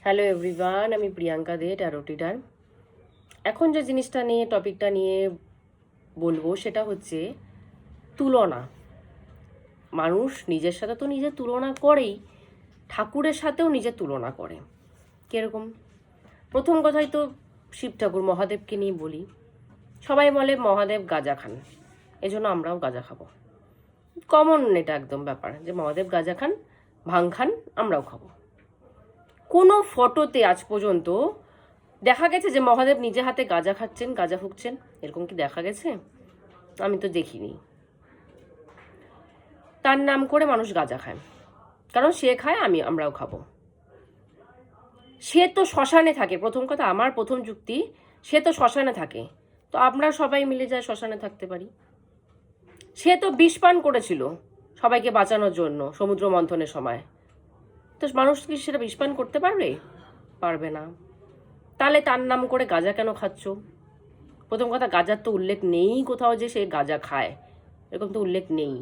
Hello everyone, আমি প্রিয়াঙ্কা দে, taro reader. এখন যে জিনিসটা নিয়ে টপিকটা নিয়ে বলবো সেটা হচ্ছে তুলনা। মানুষ নিজের সাথে তো নিজের তুলনা করেই, ঠাকুরের সাথেও নিজের তুলনা করে। কীরকম? প্রথম কথাই তো শিব ঠাকুর মহাদেবকে নিয়ে বলি। সবাই বলে মহাদেব গাঁজা খান, এজন্য আমরাও গাঁজা খাবো। কমন এটা একদম ব্যাপার যে মহাদেব গাঁজা খান, ভাং খান, আমরাও খাবো। কোনো ফটোতে আজ পর্যন্ত দেখা গেছে যে মহাদেব নিজে হাতে গাঁজা খাচ্ছেন, গাঁজা ফুঁকছেন? এরকম কি দেখা গেছে? আমি তো দেখিনি। তার নাম করে মানুষ গাঁজা খায়, কারণ সে খায়, আমরাও খাবো। সে তো শ্মশানে থাকে। প্রথম কথা, আমার প্রথম যুক্তি, সে তো শ্মশানে থাকে, তো আমরা সবাই মিলে যায় শ্মশানে থাকতে পারি। সে তো বিষ পান করেছিল সবাইকে বাঁচানোর জন্য সমুদ্র মন্থনের সময়, তো মানুষ কি সেটা বিষ পান করতে পারবে? পারবে না। তাহলে তার নাম করে গাঁজা কেন খাচ্ছ? প্রথম কথা, গাঁজার তো উল্লেখ নেই কোথাও যে সে গাঁজা খায়, এরকম তো উল্লেখ নেই।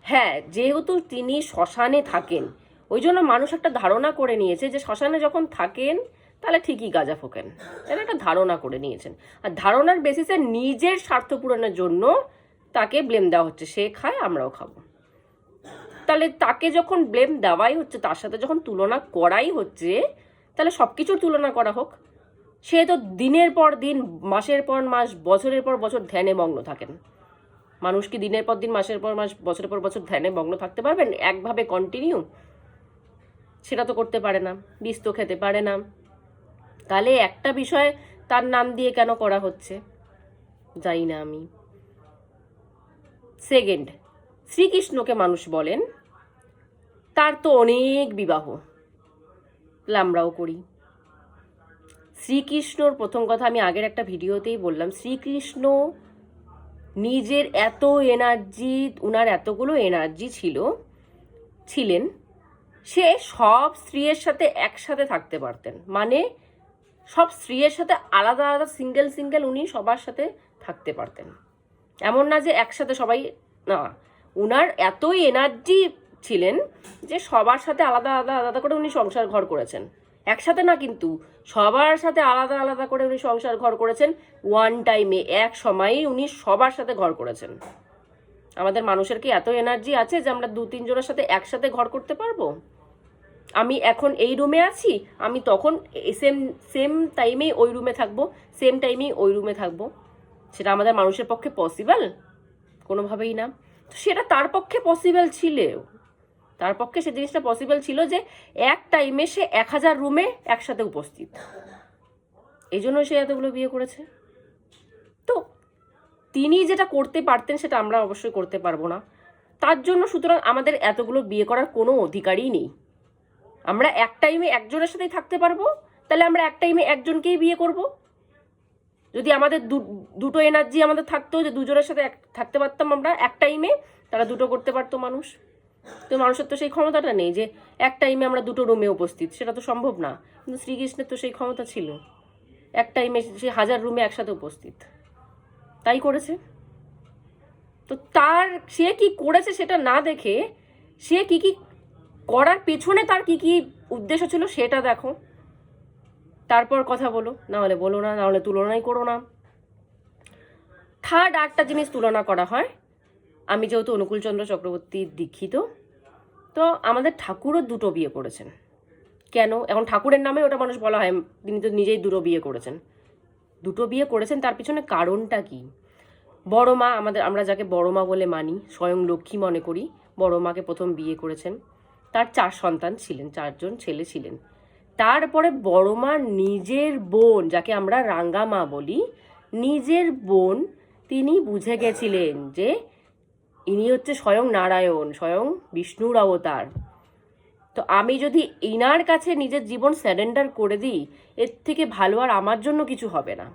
হ্যাঁ, যেহেতু তিনি শ্মশানে থাকেন, ওই জন্য মানুষ একটা ধারণা করে নিয়েছে যে শ্মশানে যখন থাকেন তাহলে ঠিকই গাঁজা ফোকেন, এটা একটা ধারণা করে নিয়েছেন। আর ধারণার বেসিসে নিজের স্বার্থ পূরণের জন্য তাকে ব্লেম দেওয়া হচ্ছে, সে খায় আমরাও খাবো। তাহলে তাকে যখন ব্লেম দেওয়াই হচ্ছে, তার সাথে যখন তুলনা করাই হচ্ছে, তাহলে সব কিছুর তুলনা করা হোক। সে তো দিনের পর দিন, মাসের পর মাস, বছরের পর বছর ধ্যানে মগ্ন থাকেন। মানুষ কি দিনের পর দিন, মাসের পর মাস, বছরের পর বছর ধ্যানে মগ্ন থাকতে পারবেন একভাবে কন্টিনিউ? সেটা তো করতে পারে না, বিষ তো খেতে পারে না। তাহলে একটা বিষয় তার নাম দিয়ে কেন করা হচ্ছে জানি না আমি। সেকেন্ড, শ্রীকৃষ্ণকে মানুষ বলেন, তার তো অনেক বিবাহ, আমরাও করি। শ্রীকৃষ্ণর প্রথম কথা, আমি আগের একটা ভিডিওতেই বললাম, শ্রীকৃষ্ণ নিজের এত এনার্জি, উনার এতগুলো এনার্জি ছিলেন, সে সব স্ত্রীর সাথে একসাথে থাকতে পারতেন। মানে সব স্ত্রীর সাথে আলাদা আলাদা সিঙ্গেল উনি সবার সাথে থাকতে পারতেন। এমন না যে একসাথে সবাই, না, উনার এতই এনার্জি ছিলেন যে সবার সাথে আলাদা আলাদা আলাদা করে উনি সংসার ঘর করেছেন। একসাথে না, কিন্তু সবার সাথে আলাদা আলাদা করে উনি সংসার ঘর করেছেন। ওয়ান টাইমে, এক সময়েই উনি সবার সাথে ঘর করেছেন। আমাদের মানুষের কি এত এনার্জি আছে যে আমরা 2-3 জনের সাথে একসাথে ঘর করতে পারবো? আমি এখন এই রুমে আছি, আমি তখন সেম টাইমেই ওই রুমে থাকবো, সেম টাইমেই ওই রুমে থাকবো? সেটা আমাদের মানুষের পক্ষে পসিবল? কোনোভাবেই না। তো সেটা তার পক্ষে পসিবল ছিল, তার পক্ষে সে জিনিসটা পসিবল ছিল যে এক টাইমে সে 1000 রুমে একসাথে উপস্থিত। এই জন্য সে এতগুলো বিয়ে করেছে। তো তিনি যেটা করতে পারতেন সেটা আমরা অবশ্যই করতে পারবো না। তার জন্য সুতরাং আমাদের এতগুলো বিয়ে করার কোনো অধিকারই নেই। আমরা এক টাইমে একজনের সাথেই থাকতে পারবো, তাহলে আমরা এক টাইমে একজনকেই বিয়ে করব। যদি আমাদের দুটো এনার্জি আমাদের থাকতো, যে দুজনের সাথে থাকতে পারতাম আমরা এক টাইমে, তারা দুটো করতে পারতো মানুষ। তো মানুষের তো সেই ক্ষমতাটা নেই যে এক টাইমে আমরা দুটো রুমে উপস্থিত, সেটা তো সম্ভব না। কিন্তু শ্রীকৃষ্ণের তো সেই ক্ষমতা ছিল, এক টাইমে সে 1000 রুমে একসাথে উপস্থিত, তাই করেছে। তো সে কি করেছে সেটা না দেখে, সে কি কি করার পেছনে তার কি কি উদ্দেশ্য ছিল সেটা দেখো, তারপর কথা বলো। না হলে বলো না, না হলে তুলনাই করো না। থার্ড আরেকটা জিনিস তুলনা করা হয়। আমি যেহেতু অনুকূলচন্দ্র চক্রবর্তীর দীক্ষিত, তো আমাদের ঠাকুরও 2টো বিয়ে করেছেন। কেন? এখন ঠাকুরের নামে ওটা মানুষ বলা হয়, তিনি তো নিজেই 2টো বিয়ে করেছেন। 2টো বিয়ে করেছেন, তার পিছনে কারণটা কি? বড় মা, আমরা যাকে বড় মা বলে মানি, স্বয়ং লক্ষ্মী মনে করি, বড় মাকে প্রথম বিয়ে করেছেন। তার 4 সন্তান ছিলেন, 4 জন ছেলে ছিলেন। তারপরে বড় মা নিজের বোন, যাকে আমরা রাঙ্গা মা বলি, নিজের বোন, তিনি বুঝে গেছিলেন যে ইনি হচ্ছে স্বয়ং নারায়ণ, স্বয়ং বিষ্ণুর অবতার। তো আমি যদি ইনার কাছে নিজের জীবন স্যারেন্ডার করে দিই, এর থেকে ভালো আর আমার জন্য কিছু হবে না।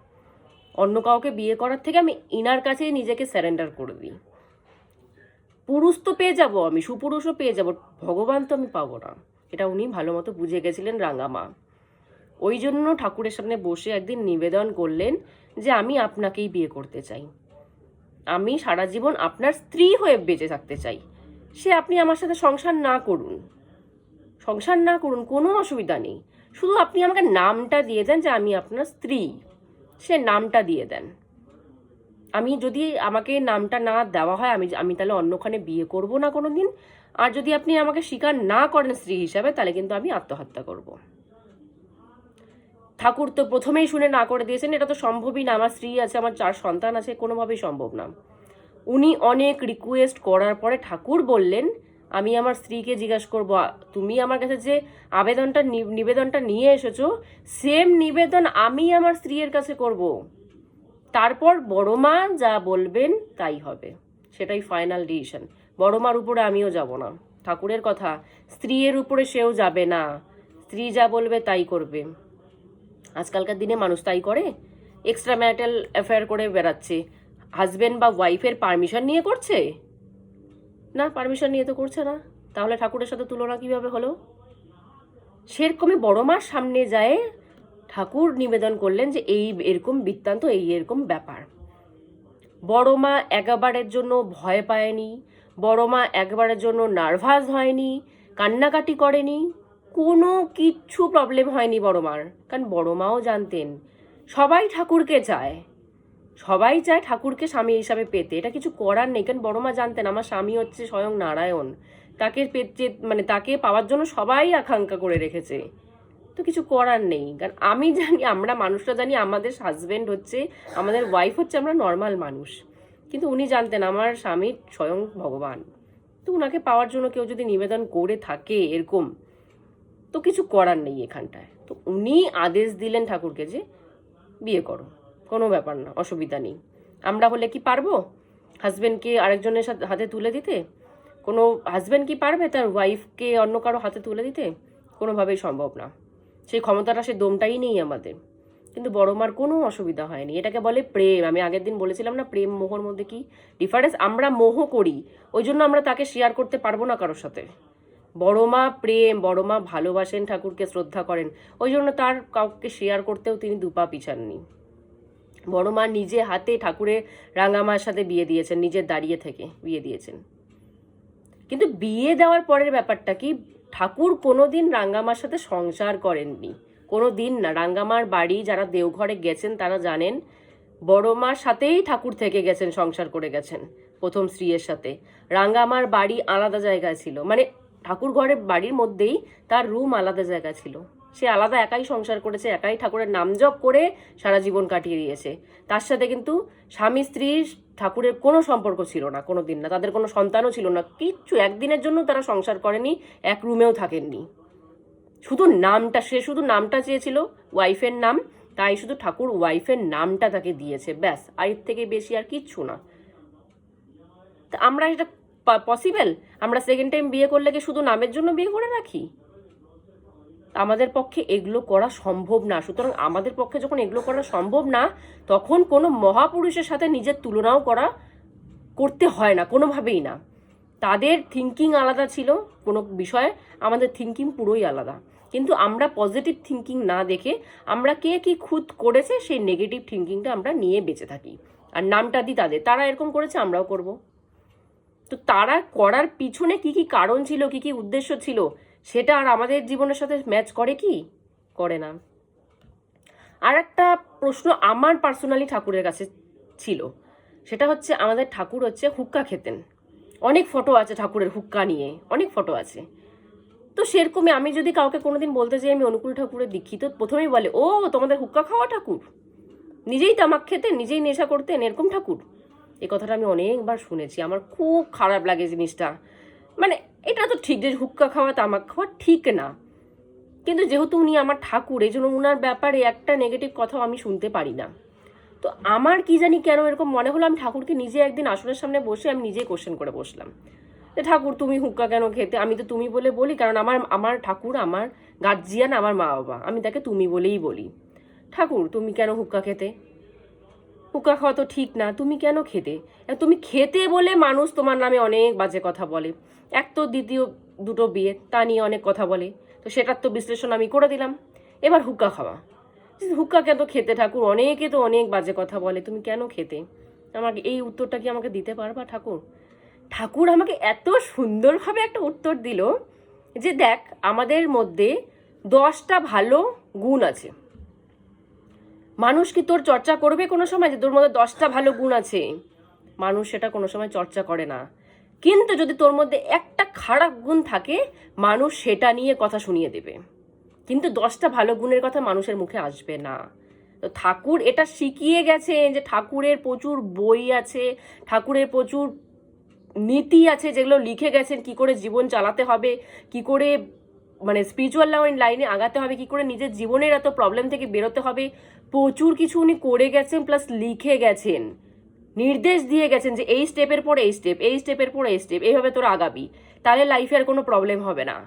অন্য কাউকে বিয়ে করার থেকে আমি ইনার কাছেই নিজেকে স্যারেন্ডার করে দিই। পুরুষ তো পেয়ে যাব আমি, সুপুরুষও পেয়ে যাব, ভগবান তো আমি পাবো না। এটা উনি ভালো মতো বুঝে গেছিলেন রাঙ্গামা। ওই জন্য ঠাকুরের সামনে বসে একদিন নিবেদন করলেন যে আমি আপনাকেই বিয়ে করতে চাই, আমি সারা জীবন আপনার স্ত্রী হয়ে বেঁচে থাকতে চাই। সে আপনি আমার সাথে সংসার না করুন, কোনো অসুবিধা নেই, শুধু আপনি আমাকে নামটা দিয়ে দেন যে আমি আপনার স্ত্রী, সে নামটা দিয়ে দেন। আমি যদি আমাকে নামটা না দেওয়া হয়, আমি তাহলে অন্যখানে বিয়ে করব না কোনো দিন। আর যদি আপনি আমাকে স্বীকার না করেন স্ত্রী হিসাবে, তাহলে কিন্তু আমি আত্মহত্যা করব। ঠাকুর তো প্রথমেই শুনে না করে দিয়েছেন, এটা তো সম্ভবই না, আমার স্ত্রী আছে, আমার 4 সন্তান আছে, কোনোভাবেই সম্ভব না। উনি অনেক রিকোয়েস্ট করার পরে ঠাকুর বললেন, আমি আমার স্ত্রীকে জিজ্ঞাসা করব, তুমি আমার কাছে যে নিবেদনটা নিয়ে এসেছো, সেম নিবেদন আমি আমার স্ত্রীর কাছে করব। তারপর বড় মা যা বলবেন তাই হবে, সেটাই ফাইনাল ডিসিশন। বড় মার উপরে আমিও যাব না, ঠাকুরের কথা, স্ত্রীর উপরে সেও যাবে না, স্ত্রী যা বলবে তাই করবে। আজকালকার দিনে মানুষ তাই করে, এক্সট্রা ম্যারিটাল অ্যাফেয়ার করে বেড়াচ্ছে। হাজবেন্ড বা ওয়াইফের পারমিশন নিয়ে করছে না, পারমিশন নিয়ে তো করছে না, তাহলে ঠাকুরের সাথে তুলনা কিভাবে হলো? সেরকমই বড় মার সামনে যায় ঠাকুর নিবেদন করলেন যে এই এরকম বৃত্তান্ত, এই এরকম ব্যাপার। বড় মা একবারের জন্য ভয় পায়নি, বড় মা একবারের জন্য নার্ভাস হয়নি, কান্নাকাটি করেনি, কোনো কিচ্ছু প্রবলেম হয়নি বড় মার। কারণ বড় মাও জানতেন সবাই ঠাকুরকে চায়, সবাই চায় ঠাকুরকে স্বামী হিসাবে পেতে, এটা কিছু করার নেই। কারণ বড় মা জানতেন আমার স্বামী হচ্ছে স্বয়ং নারায়ণ, তাকে পেতে মানে তাকে পাওয়ার জন্য সবাই আকাঙ্ক্ষা করে রেখেছে, তো কিছু করার নেই। কারণ আমি জানি, আমরা মানুষরা জানি আমাদের হাজবেন্ড হচ্ছে, আমাদের ওয়াইফ হচ্ছে আমরা নর্মাল মানুষ, কিন্তু উনি জানতেন আমার স্বামী স্বয়ং ভগবান। তো উনাকে পাওয়ার জন্য কেউ যদি নিবেদন করে থাকে এরকম, তো কিছু করার নেই এখানটায়। তো উনি আদেশ দিলেন ঠাকুরকে যে বিয়ে করো, কোনো ব্যাপার না, অসুবিধা নেই। আমরা হলে কি পারবো হাজবেন্ডকে আরেকজনের সাথে হাতে তুলে দিতে? কোনো হাজবেন্ড কি পারবে তার ওয়াইফকে অন্য কারো হাতে তুলে দিতে? কোনোভাবেই সম্ভব না, সেই ক্ষমতাটা, সেই দমটাই নেই আমাদের। কিন্তু বড় মার কোনো অসুবিধা হয়নি, এটাকে বলে প্রেম। আমি আগের দিন বলেছিলাম না, প্রেম মোহর মধ্যে কি ডিফারেন্স। আমরা মোহ করি, ওই জন্য আমরা তাকে শেয়ার করতে পারবো না কারোর সাথে। বড় মা প্রেম, বড় মা ভালোবাসেন, ঠাকুরকে শ্রদ্ধা করেন, ওই জন্য তার কাউকে শেয়ার করতেও তিনি দুপা পিছাননি। বড় মা নিজে হাতে ঠাকুরের রাঙামার সাথে বিয়ে দিয়েছেন, নিজের দাঁড়িয়ে থেকে বিয়ে দিয়েছেন। কিন্তু বিয়ে দেওয়ার পরের ব্যাপারটা কি, ঠাকুর কোনোদিন রাঙ্গামার সাথে সংসার করেননি, কোনো দিন না। রাঙ্গামার বাড়ি যারা দেওঘরে গেছেন তারা জানেন, বড় মার সাথেই ঠাকুর থেকে গেছেন, সংসার করে গেছেন প্রথম স্ত্রীর সাথে। রাঙ্গামার বাড়ি আলাদা জায়গায় ছিল, মানে ঠাকুর ঘরের বাড়ির মধ্যেই তার রুম আলাদা জায়গা ছিল, সে আলাদা একাই সংসার করেছে, একাই ঠাকুরের নাম জপ করে সারা জীবন কাটিয়ে দিয়েছে। তার সাথে কিন্তু স্বামী স্ত্রীর ঠাকুরের কোনো সম্পর্ক ছিল না, কোনো দিন না, তাদের কোনো সন্তানও ছিল না, কিচ্ছু, একদিনের জন্য তারা সংসার করেনি, এক রুমেও থাকেননি। শুধু নামটা, সে শুধু নামটা চেয়েছিল ওয়াইফের নাম, তাই শুধু ঠাকুর ওয়াইফের নামটা তাকে দিয়েছে, ব্যাস, আর এর থেকে বেশি আর কিচ্ছু না। তা আমরা এটা পসিবল? আমরা সেকেন্ড টাইম বিয়ে করলে কি শুধু নামের জন্য বিয়ে করে রাখি? আমাদের পক্ষে এগুলো করা সম্ভব না। সুতরাং আমাদের পক্ষে যখন এগুলো করা সম্ভব না, তখন কোনো মহাপুরুষের সাথে নিজের তুলনাও করতে হয় না, কোনোভাবেই না। তাদের থিঙ্কিং আলাদা ছিল কোনো বিষয়ে, আমাদের থিঙ্কিং পুরোই আলাদা। কিন্তু আমরা পজিটিভ থিঙ্কিং না দেখে আমরা কে কি খুদ করেছে সেই নেগেটিভ থিঙ্কিংটা আমরা নিয়ে বেঁচে থাকি, আর নামটা দিই তাদের, তারা এরকম করেছে আমরাও করব। তো তারা করার পিছনে কি কি কারণ ছিল, কি কি উদ্দেশ্য ছিল, সেটা আর আমাদের জীবনের সাথে ম্যাচ করে কি? করে না। আর একটা প্রশ্ন আমার পার্সোনালি ঠাকুরের কাছে ছিল, সেটা হচ্ছে আমাদের ঠাকুর হচ্ছে হুক্কা খেতেন, অনেক ফটো আছে ঠাকুরের হুক্কা নিয়ে, অনেক ফটো আছে। তো সেরকমই আমি যদি কাউকে কোনোদিন বলতে চাই আমি অনুকূল ঠাকুরের দীক্ষিত, প্রথমেই বলে ও তোমাদের হুক্কা খাওয়া ঠাকুর, নিজেই তামাক খেতেন, নিজেই নেশা করতেন, এরকম ঠাকুর। এই কথাটা আমি অনেকবার শুনেছি, আমার খুব খারাপ লাগে জিনিসটা। মানে এটা তো ঠিক যে হুক্কা খাওয়া তামাক খাওয়া ঠিক না, কিন্তু যেহেতু উনি আমার ঠাকুর, এই জন্য উনার ব্যাপারে একটা নেগেটিভ কথাও আমি শুনতে পারি না। তো আমার কি জানি কেন এরকম মনে হলো, আমি ঠাকুরকে নিজে একদিন আসনের সামনে বসে আমি নিজেই কোশ্চেন করে বসলাম যে ঠাকুর তুমি হুক্কা কেন খেতে? আমি তো তুমি বলে বলি, কারণ আমার আমার ঠাকুর আমার গার্জিয়ান, আমার মা বাবা, আমি তাকে তুমি বলেই বলি। ঠাকুর তুমি কেন হুক্কা খেতে? হুক্কা খাওয়া তো ঠিক না, তুমি কেন খেতে? তুমি খেতে বলে মানুষ তোমার নামে অনেক বাজে কথা বলে, এক তো দ্বিতীয় দুটো বিয়ে, তা নিয়ে অনেক কথা বলে, তো সেটার তো বিশ্লেষণ আমি করে দিলাম। এবার হুক্কা খাওয়া, হুক্কা কেন খেতে ঠাকুর? অনেকে তো অনেক বাজে কথা বলে, তুমি কেন খেতে? আমাকে এই উত্তরটা কি আমাকে দিতে পারবা ঠাকুর? ঠাকুর আমাকে এত সুন্দরভাবে একটা উত্তর দিল যে দেখ, আমাদের মধ্যে 10টা ভালো গুণ আছে। মানুষ কি তোর চর্চা করবে কোনো সময় যে তোর মধ্যে 10টা ভালো গুণ আছে? মানুষ সেটা কোনো সময় চর্চা করে না। কিন্তু যদি তোর মধ্যে একটা খারাপ গুণ থাকে, মানুষ সেটা নিয়ে কথা শুনিয়ে দেবে, কিন্তু 10টা ভালো গুণের কথা মানুষের মুখে আসবে না। তো ঠাকুর এটা শিখিয়ে গেছেন যে ঠাকুরের প্রচুর বই আছে, ঠাকুরের প্রচুর নীতি আছে যেগুলো লিখে গেছেন, কি করে জীবন চালাতে হবে, কি করে মানে স্পিরিচুয়াল লাইনে আগাতে হবে, কি করে নিজের জীবনের এত প্রবলেম থেকে বেরোতে হবে, প্রচুর কিছু উনি করে গেছেন, প্লাস লিখে গেছেন, নির্দেশ দিয়ে গেছেন যে এই স্টেপের পর এই স্টেপ, এই স্টেপের পর এই স্টেপ, এইভাবে তোর আগাবি, তাহলে লাইফে আর কোনো প্রবলেম হবে না।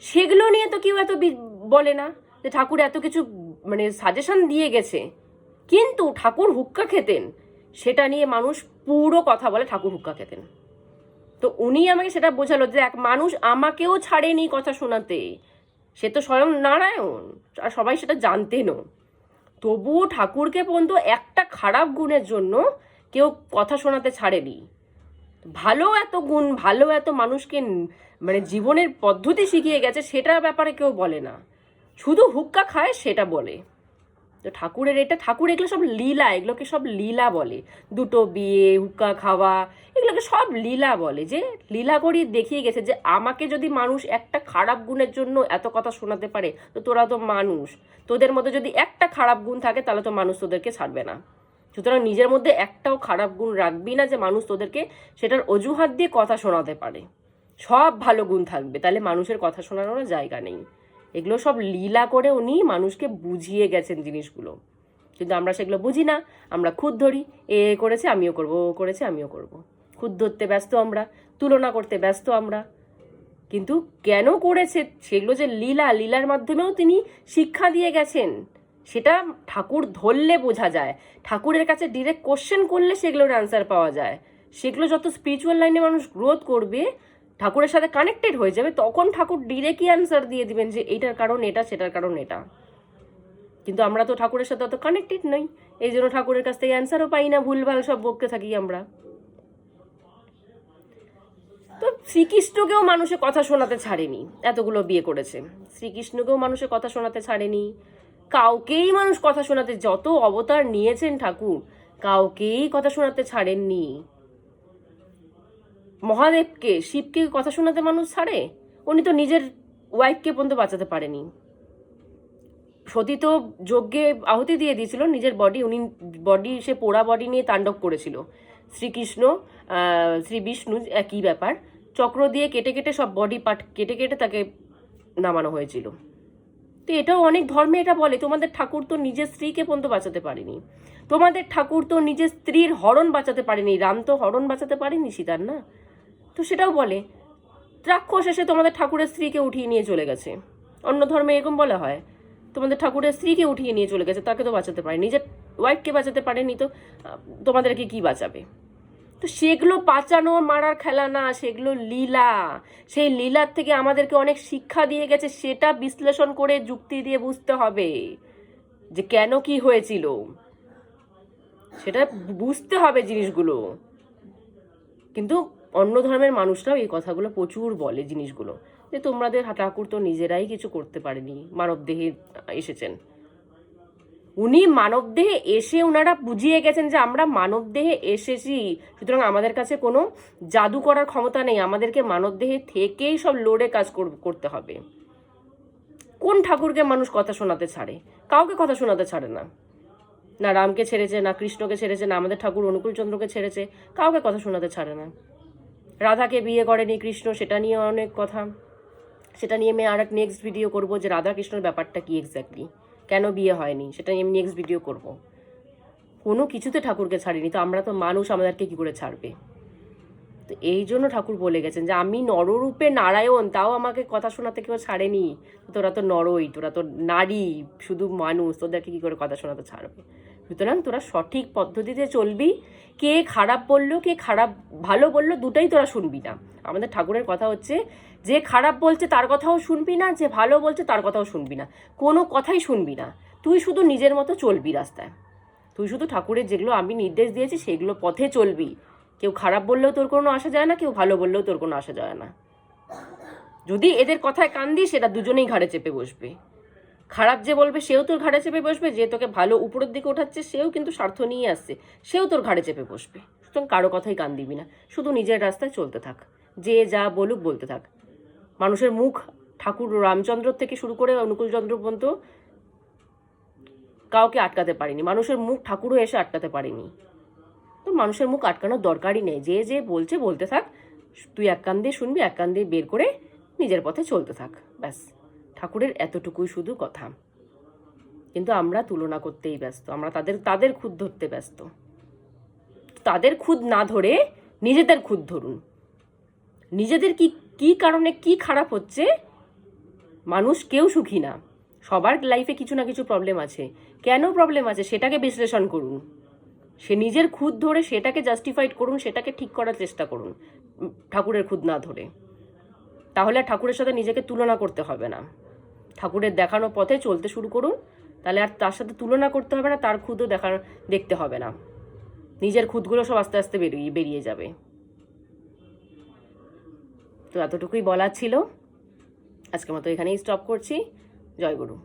সেগুলো নিয়ে তো কেউ এত বলে না যে ঠাকুর এত কিছু মানে সাজেশন দিয়ে গেছে, কিন্তু ঠাকুর হুক্কা খেতেন সেটা নিয়ে মানুষ পুরো কথা বলে ঠাকুর হুক্কা খেতেন। তো উনি আমাকে সেটা বোঝালো যে এক মানুষ আমাকেও ছাড়েনি কথা শোনাতে, সে তো স্বয়ং নারায়ণ, আর সবাই সেটা জানতেনও, তবুও ঠাকুরকে পর্যন্ত একটা খারাপ গুণের জন্য কেউ কথা শোনাতে ছাড়েনি। ভালো এত গুণ, ভালো এত মানুষকে মানে জীবনের পদ্ধতি শিখিয়ে গেছে, সেটার ব্যাপারে কেউ বলে না, শুধু হুক্কা খায় সেটা বলে। তো ঠাকুরের এটা, ঠাকুর এগুলো সব লীলা, এগুলোকে সব লীলা বলে, দুটো বিয়ে, হুক্কা খাওয়া, এগুলোকে সব লীলা বলে, যে লীলা করি দেখিয়ে গেছে যে আমাকে যদি মানুষ একটা খারাপ গুণের জন্য এত কথা শোনাতে পারে, তো তোরা তো মানুষ, তোদের মধ্যে যদি একটা খারাপ গুণ থাকে তাহলে তো মানুষ তোদেরকে ছাড়বে না। সুতরাং নিজের মধ্যে একটাও খারাপ গুণ রাখবি না যে মানুষ তোদেরকে সেটার অজুহাত দিয়ে কথা শোনাতে পারে, সব ভালো গুণ থাকবে, তাহলে মানুষের কথা শোনানোর জায়গা নেই। এগুলো সব লীলা করে উনি মানুষকে বুঝিয়ে গেছেন জিনিসগুলো, কিন্তু আমরা সেগুলো বুঝি না, আমরা খুদ ধরি, এ করেছে আমিও করবো, ও করেছে আমিও করবো, খুদ ধরতে ব্যস্ত আমরা, তুলনা করতে ব্যস্ত আমরা। কিন্তু কেন করেছে সেগুলো যে লীলা, লীলার মাধ্যমেও তিনি শিক্ষা দিয়ে গেছেন, সেটা ঠাকুর ধরলে বোঝা যায়, ঠাকুরের কাছে ডিরেক্ট কোশ্চেন করলে সেগুলোর অ্যান্সার পাওয়া যায়। সেগুলো যত স্পিরিচুয়াল লাইনে মানুষ গ্রোথ করবে, ঠাকুরের সাথে কানেক্টেড হয়ে যাবে, তখন ঠাকুর ডিরেক্টই অ্যান্সার দিয়ে দিবেন যে এইটার কারণ এটা, সেটার কারণ এটা। কিন্তু আমরা তো ঠাকুরের সাথে অত কানেক্টেড নই, এই জন্য ঠাকুরের কাছ থেকে অ্যান্সারও পাই না, ভুলভাল সব বকতে থাকি আমরা। তো শ্রীকৃষ্ণকেও মানুষের কথা শোনাতে ছাড়েনি, এতগুলো বিয়ে করেছে, শ্রীকৃষ্ণকেও মানুষের কথা শোনাতে ছাড়েনি, কাউকেই মানুষ কথা শোনাতে, যত অবতার নিয়েছেন ঠাকুর কাউকেই কথা শোনাতে ছাড়েননি। মহাদেবকে, শিবকে কথা শোনাতে মানুষ ছাড়ে? উনি তো নিজের ওয়াইফকে পর্যন্ত বাঁচাতে পারেনি। সতী তো যজ্ঞে আহুতি দিয়ে দিয়েছিল নিজের বডি, উনি বডি, সে পোড়া বডি নিয়ে তাণ্ডব করেছিল। শ্রীকৃষ্ণ, শ্রী বিষ্ণু একই ব্যাপার, চক্র দিয়ে কেটে কেটে সব বডি পার্ট কেটে কেটে তাকে নামানো হয়েছিল। তো এটাও অনেক ধর্মে এটা বলে, তোমাদের ঠাকুর তো নিজের স্ত্রীকে পর্যন্ত বাঁচাতে পারেনি, তোমাদের ঠাকুর তো নিজের স্ত্রীর হরণ বাঁচাতে পারেনি, রাম তো হরণ বাঁচাতে পারেনি সীতার, না? তো সেটাও বলে রাক্ষস এসে তোমাদের ঠাকুরের স্ত্রীকে উঠিয়ে নিয়ে চলে গেছে, অন্য ধর্মে এরকম বলা হয়, তোমাদের ঠাকুরের স্ত্রীকে উঠিয়ে নিয়ে চলে গেছে, তাকে তো বাঁচাতে পারে, নিজের ওয়াইফকে বাঁচাতে পারেনি, তো তোমাদেরকে কি বাঁচাবে? তো সেগুলো বাঁচানো মারার খেলা না, সেগুলো লীলা, সেই লীলার থেকে আমাদেরকে অনেক শিক্ষা দিয়ে গেছে, সেটা বিশ্লেষণ করে যুক্তি দিয়ে বুঝতে হবে যে কেন কি হয়েছিল, সেটা বুঝতে হবে জিনিসগুলো। কিন্তু অন্য ধর্মের মানুষরাও এই কথাগুলো প্রচুর বলে, জিনিসগুলো যে তোমাদের ঠাকুর তো নিজেরাই কিছু করতে পারেনি, মানবদেহে এসেছেন, উনি মানবদেহে এসে ওনারা বুঝিয়ে গেছেন যে আমরা মানবদেহে এসেছি, সুতরাং আমাদের কাছে কোনো জাদু করার ক্ষমতা নেই, আমাদেরকে মানবদেহে থেকেই সব লড়ে কাজ করতে হবে। কোন ঠাকুরকে মানুষ কথা শোনাতে ছাড়ে? কাউকে কথা শোনাতে ছাড়ে না, না রামকে ছেড়েছে, না কৃষ্ণকে ছেড়েছে, না আমাদের ঠাকুর অনুকূলচন্দ্রকে ছেড়েছে, কাউকে কথা শোনাতে ছাড়ে না। রাধাকে বিয়ে করেনি কৃষ্ণ, সেটা নিয়ে অনেক কথা, সেটা নিয়ে আমি আর এক নেক্সট ভিডিও করবো যে রাধা কৃষ্ণের ব্যাপারটা কি এক্স্যাক্টলি, কেন বিয়ে হয়নি, সেটা নিয়ে আমি নেক্সট ভিডিও করব। কোনো কিছুতে ঠাকুরকে ছাড়িনি, তো আমরা তো মানুষ, আমাদেরকে কি করে ছাড়বে? তো এই জন্য ঠাকুর বলে গেছেন যে আমি নররূপে নারায়ণ, তাও আমাকে কথা শোনাতে কেউ ছাড়েনি, তোরা তো নরই, তোরা তো নারী, শুধু মানুষ, তোদেরকে কি করে কথা শোনাতে ছাড়বে? সুতরাং তোরা সঠিক পদ্ধতিতে চলবি, কে খারাপ বললো, কে খারাপ ভালো বললো, দুটাই তোরা শুনবি না। আমাদের ঠাকুরের কথা হচ্ছে যে খারাপ বলছে তার কথাও শুনবি না, যে ভালো বলছে তার কথাও শুনবি না, কোনো কথাই শুনবি না, তুই শুধু নিজের মতো চলবি রাস্তায়, তুই শুধু ঠাকুরের যেগুলো আমি নির্দেশ দিয়েছি সেগুলো পথে চলবি, কেউ খারাপ বললেও তোর কোনো আসা যায় না, কেউ ভালো বললেও তোর কোনো আসা যায় না। যদি এদের কথায় কান দিস, সেটা দুজনেই ঘাড়ে চেপে বসবে। খারাপ যে বলবে সেও তোর ঘাড়ে চেপে বসবে, যে তোকে ভালো উপরের দিকে ওঠাচ্ছে সেও কিন্তু স্বার্থ নিয়ে আসছে, সেও তোর ঘাড়ে চেপে বসবে। সুতরাং কারো কথাই কান দিবি না, শুধু নিজের রাস্তায় চলতে থাক, যে যা বলুক বলতে থাক। মানুষের মুখ, ঠাকুর রামচন্দ্র থেকে শুরু করে অনুকূলচন্দ্র পর্যন্ত কাউকে আটকাতে পারেনি, মানুষের মুখ ঠাকুরও এসে আটকাতে পারেনি। তো মানুষের মুখ আটকানোর দরকারই নেই, যে যে বলছে বলতে থাক, তুই এক কান দিয়ে শুনবি, এক কান দিয়ে বের করে নিজের পথে চলতে থাক, ব্যাস। ঠাকুরের এতটুকুই শুধু কথা। কিন্তু আমরা তুলনা করতেই ব্যস্ত, আমরা তাদের খুদ ধরতে ব্যস্ত। তাদের খুদ না ধরে নিজেদের খুদ ধরুন। নিজেদের কি কি কারণে কি খারাপ হচ্ছে, মানুষ কেউ সুখী না, সবার লাইফে কিছু না কিছু প্রবলেম আছে। কেন প্রবলেম আছে সেটাকে বিশ্লেষণ করুন, সে নিজের খুদ ধরে সেটাকে জাস্টিফাইড করুন, সেটাকে ঠিক করার চেষ্টা করুন, ঠাকুরের খুদ না ধরে। তাহলে ঠাকুরের সাথে নিজেকে তুলনা করতে হবে না, ঠাকুরের দেখানো পথে চলতে শুরু করুন, তাহলে আর তার সাথে তুলনা করতে হবে না, তার খুদও দেখতে হবে না, নিজের খুদগুলো সব আস্তে আস্তে বেরিয়ে যাবে। তো এতটুকুই বলার ছিল, আজকের মতো এখানেই স্টপ করছি। জয় গুরু।